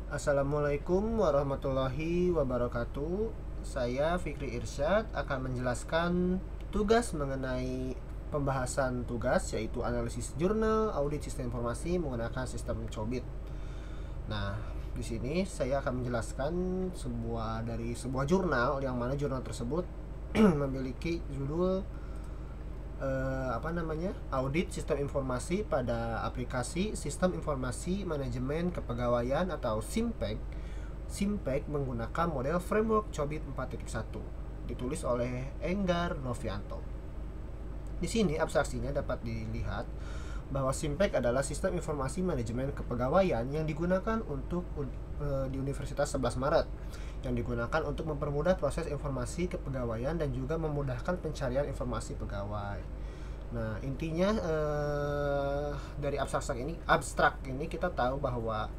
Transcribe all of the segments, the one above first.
Assalamualaikum warahmatullahi wabarakatuh. Saya Fikri Irsyad akan menjelaskan tugas mengenai pembahasan tugas, yaitu analisis jurnal audit sistem informasi menggunakan sistem COBIT. Nah, di sini saya akan menjelaskan sebuah jurnal, yang mana jurnal tersebut memiliki judul audit sistem informasi pada aplikasi sistem informasi manajemen kepegawaian atau SIMPEK menggunakan model framework COBIT 4.1, ditulis oleh Enggar Novianto. Di sini abstraksinya dapat dilihat bahwa SIMPEK adalah sistem informasi manajemen kepegawaian yang digunakan di Universitas 11 Maret, yang digunakan untuk mempermudah proses informasi kepegawaian dan juga memudahkan pencarian informasi pegawai. Nah, intinya dari abstrak ini kita tahu bahwa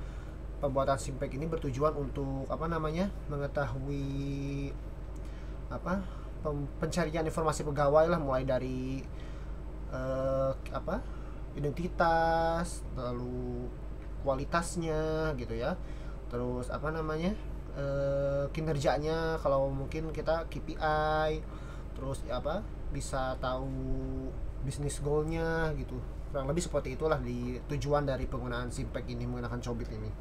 pembuatan SIMPEK ini bertujuan untuk mengetahui pencarian informasi pegawai lah, mulai dari identitas, lalu kualitasnya gitu ya, terus kinerjanya, kalau mungkin kita KPI, terus bisa tahu bisnis goalnya gitu. Kurang lebih seperti itulah di tujuan dari penggunaan SIMPEK ini menggunakan COBIT ini.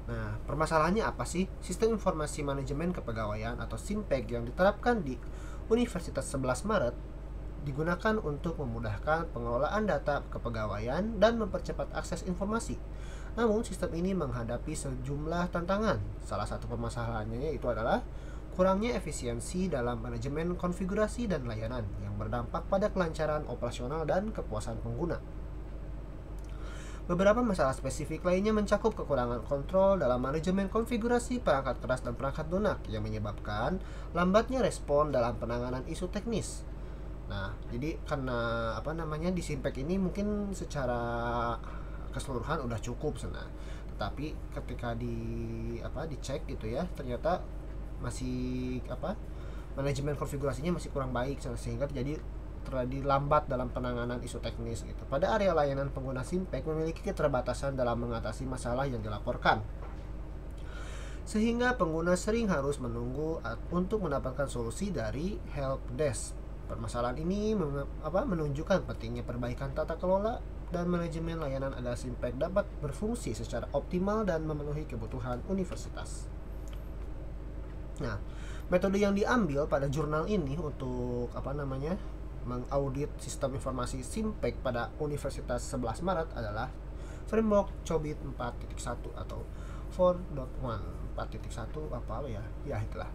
Nah, permasalahannya apa sih? Sistem Informasi Manajemen Kepegawaian atau SIMPEK yang diterapkan di Universitas 11 Maret digunakan untuk memudahkan pengelolaan data kepegawaian dan mempercepat akses informasi. Namun, sistem ini menghadapi sejumlah tantangan. Salah satu permasalahannya yaitu adalah kurangnya efisiensi dalam manajemen konfigurasi dan layanan yang berdampak pada kelancaran operasional dan kepuasan pengguna. Beberapa masalah spesifik lainnya mencakup kekurangan kontrol dalam manajemen konfigurasi perangkat keras dan perangkat lunak yang menyebabkan lambatnya respon dalam penanganan isu teknis. Nah, jadi karena di SIMPEK ini mungkin secara keseluruhan udah cukup sana. Tetapi ketika dicek gitu ya, ternyata masih manajemen konfigurasinya masih kurang baik, sehingga terjadi lambat dalam penanganan isu teknis gitu. Pada area layanan, pengguna SIMPEK memiliki keterbatasan dalam mengatasi masalah yang dilaporkan, sehingga pengguna sering harus menunggu untuk mendapatkan solusi dari help desk. Permasalahan ini menunjukkan pentingnya perbaikan tata kelola dan manajemen layanan agar SIMPEK dapat berfungsi secara optimal dan memenuhi kebutuhan universitas. Nah, metode yang diambil pada jurnal ini untuk mengaudit sistem informasi SIMPEK pada Universitas 11 Maret adalah framework COBIT 4.1 atau 4.1 itulah.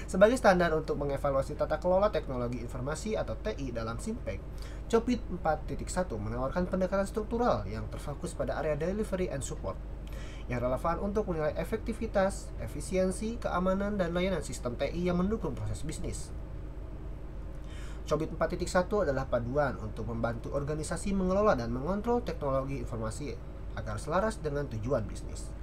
Sebagai standar untuk mengevaluasi tata kelola teknologi informasi atau TI dalam SIMPEK, COBIT 4.1 menawarkan pendekatan struktural yang terfokus pada area delivery and support, yang relevan untuk menilai efektivitas, efisiensi, keamanan, dan layanan sistem TI yang mendukung proses bisnis. COBIT 4.1 adalah paduan untuk membantu organisasi mengelola dan mengontrol teknologi informasi agar selaras dengan tujuan bisnis.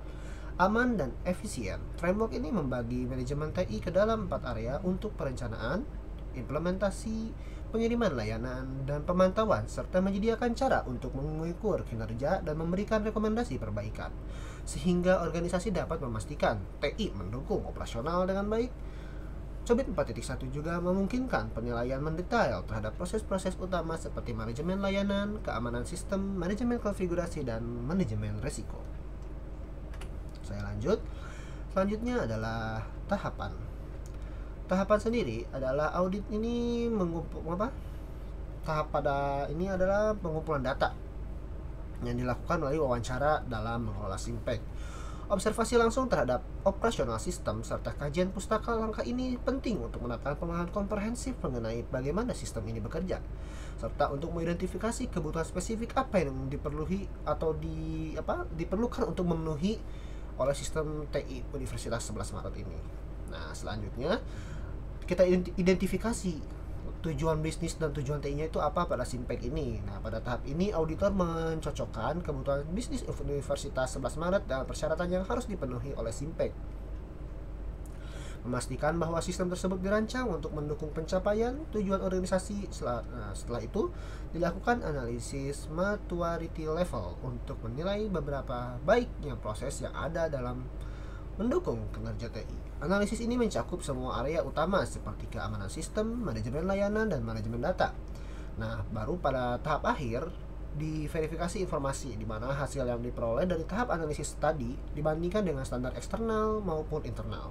Aman dan efisien, framework ini membagi manajemen TI ke dalam 4 area untuk perencanaan, implementasi, pengiriman layanan, dan pemantauan, serta menyediakan cara untuk mengukur kinerja dan memberikan rekomendasi perbaikan, sehingga organisasi dapat memastikan TI mendukung operasional dengan baik. COBIT 4.1 juga memungkinkan penilaian mendetail terhadap proses-proses utama seperti manajemen layanan, keamanan sistem, manajemen konfigurasi, dan manajemen risiko. Saya lanjut. Selanjutnya adalah tahapan. Tahapan sendiri adalah audit ini tahap pada ini adalah pengumpulan data yang dilakukan melalui wawancara dalam mengelola SIMPEK. Observasi langsung terhadap operasional sistem serta kajian pustaka langkah ini penting untuk mendapatkan pemahaman komprehensif mengenai bagaimana sistem ini bekerja, serta untuk mengidentifikasi kebutuhan spesifik apa yang diperlukan untuk memenuhi oleh sistem TI Universitas 11 Maret ini. Nah, selanjutnya kita identifikasi tujuan bisnis dan tujuan TI-nya itu apa pada SIMPEK ini. Nah, pada tahap ini auditor mencocokkan kebutuhan bisnis Universitas 11 Maret dengan persyaratan yang harus dipenuhi oleh SIMPEK. memastikan bahwa sistem tersebut dirancang untuk mendukung pencapaian tujuan organisasi. Setelah itu dilakukan analisis maturity level untuk menilai beberapa baiknya proses yang ada dalam mendukung kinerja TI. Analisis ini mencakup semua area utama seperti keamanan sistem, manajemen layanan, dan manajemen data. Nah, baru pada tahap akhir diverifikasi informasi, di mana hasil yang diperoleh dari tahap analisis tadi dibandingkan dengan standar eksternal maupun internal.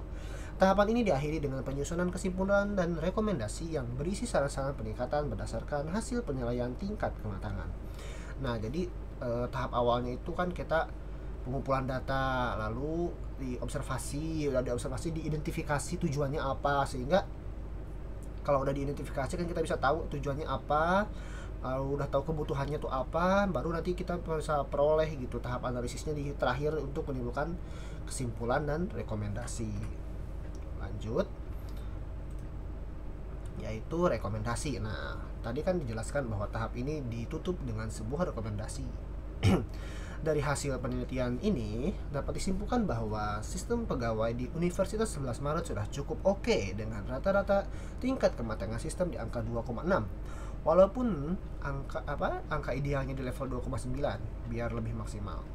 Tahapan ini diakhiri dengan penyusunan kesimpulan dan rekomendasi yang berisi saran-saran peningkatan berdasarkan hasil penilaian tingkat kematangan. Nah, jadi tahap awalnya itu kan kita pengumpulan data, lalu diobservasi, diidentifikasi tujuannya apa, sehingga kalau udah diidentifikasi kan kita bisa tahu tujuannya apa, udah tahu kebutuhannya tuh apa, baru nanti kita bisa peroleh gitu tahap analisisnya di terakhir untuk menimbulkan kesimpulan dan rekomendasi. Lanjut, yaitu rekomendasi. Nah, tadi kan dijelaskan bahwa tahap ini ditutup dengan sebuah rekomendasi. Dari hasil penelitian ini dapat disimpulkan bahwa sistem pegawai di Universitas 11 Maret sudah cukup oke dengan rata-rata tingkat kematangan sistem di angka 2,6. Walaupun angka idealnya di level 2,9 biar lebih maksimal.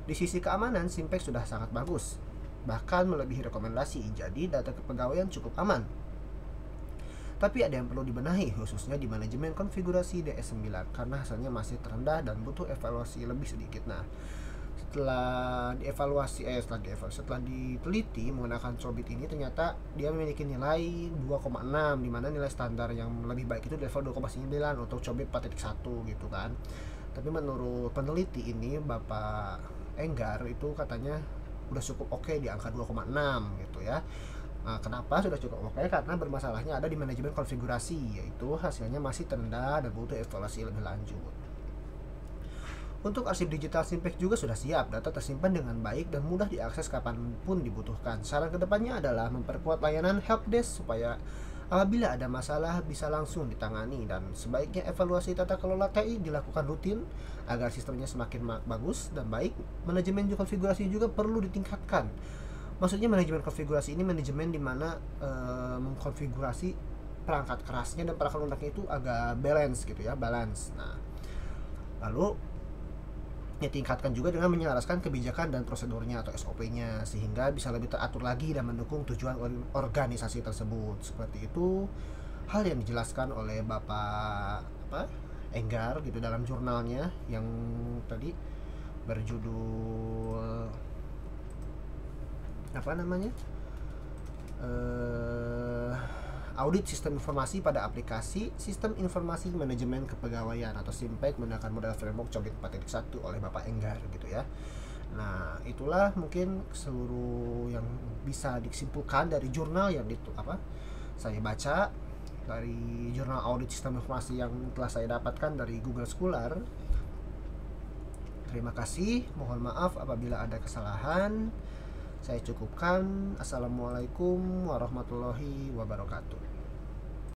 Di sisi keamanan, Simpek sudah sangat bagus, bahkan melebihi rekomendasi. Jadi data kepegawaian cukup aman. Tapi ada yang perlu dibenahi, khususnya di manajemen konfigurasi DS9 karena hasilnya masih terendah dan butuh evaluasi lebih sedikit. Nah, setelah diteliti menggunakan Cobit ini, ternyata dia memiliki nilai 2,6, di mana nilai standar yang lebih baik itu di level 2,9 untuk Cobit 4.1 gitu kan. Tapi menurut peneliti ini, Bapak Enggar itu katanya udah cukup oke di angka 2,6 gitu ya. Nah, kenapa sudah cukup oke? Karena bermasalahnya ada di manajemen konfigurasi, yaitu hasilnya masih terendah dan butuh evaluasi lebih lanjut. Untuk arsip digital Simpek juga sudah siap, data tersimpan dengan baik dan mudah diakses kapanpun dibutuhkan. Saran kedepannya adalah memperkuat layanan helpdesk supaya apabila ada masalah bisa langsung ditangani, dan sebaiknya evaluasi tata kelola TI dilakukan rutin agar sistemnya semakin bagus dan baik. Manajemen konfigurasi juga perlu ditingkatkan. Maksudnya manajemen konfigurasi ini manajemen di mana mengkonfigurasi perangkat kerasnya dan perangkat lunaknya itu agak balance gitu ya, balance. Nah, lalu ditingkatkan juga dengan menyelaraskan kebijakan dan prosedurnya atau SOP-nya sehingga bisa lebih teratur lagi dan mendukung tujuan organisasi tersebut. Seperti itu hal yang dijelaskan oleh Bapak Enggar gitu dalam jurnalnya yang tadi berjudul audit sistem informasi pada aplikasi sistem informasi manajemen kepegawaian atau Simpek menggunakan model framework Cobit 4.1 oleh Bapak Enggar gitu ya. Nah, itulah mungkin seluruh yang bisa disimpulkan dari jurnal yang saya baca dari jurnal audit sistem informasi yang telah saya dapatkan dari Google Scholar. Terima kasih, mohon maaf apabila ada kesalahan. Saya cukupkan. Assalamualaikum warahmatullahi wabarakatuh.